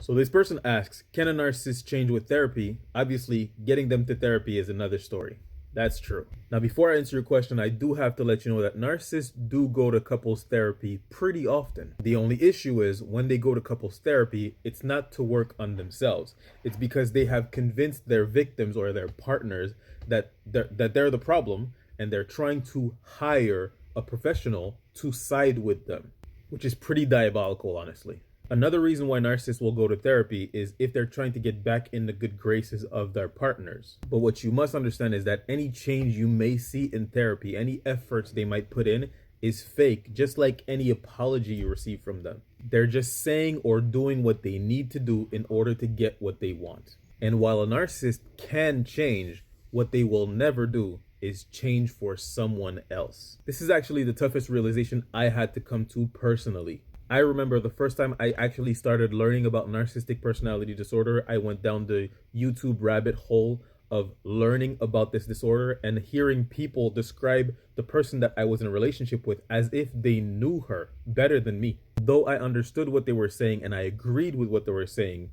So this person asks, can a narcissist change with therapy? Obviously, getting them to therapy is another story. That's true. Now, before I answer your question, I do have to let you know that narcissists do go to couples therapy pretty often. The only issue is when they go to couples therapy, it's not to work on themselves. It's because they have convinced their victims or their partners that they're the problem, and they're trying to hire a professional to side with them, which is pretty diabolical, honestly. Another reason why narcissists will go to therapy is if they're trying to get back in the good graces of their partners. But what you must understand is that any change you may see in therapy, any efforts they might put in, is fake, just like any apology you receive from them. They're just saying or doing what they need to do in order to get what they want. And while a narcissist can change, what they will never do is change for someone else. This is actually the toughest realization I had to come to personally. I remember the first time I actually started learning about narcissistic personality disorder, I went down the YouTube rabbit hole of learning about this disorder and hearing people describe the person that I was in a relationship with as if they knew her better than me. Though I understood what they were saying and I agreed with what they were saying,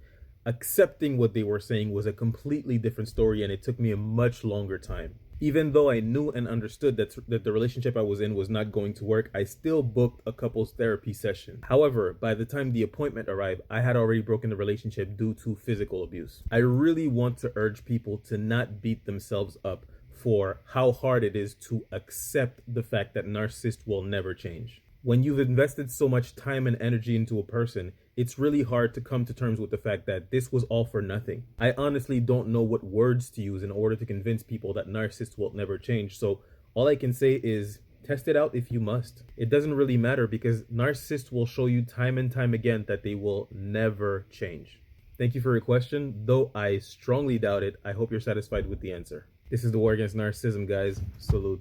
accepting what they were saying was a completely different story, and it took me a much longer time. Even though I knew and understood that the relationship I was in was not going to work, I still booked a couples therapy session. However, by the time the appointment arrived, I had already broken the relationship due to physical abuse. I really want to urge people to not beat themselves up for how hard it is to accept the fact that narcissists will never change. When you've invested so much time and energy into a person, it's really hard to come to terms with the fact that this was all for nothing. I honestly don't know what words to use in order to convince people that narcissists will never change. So all I can say is test it out if you must. It doesn't really matter because narcissists will show you time and time again that they will never change. Thank you for your question. Though I strongly doubt it, I hope you're satisfied with the answer. This is the War Against Narcissism, guys. Salute.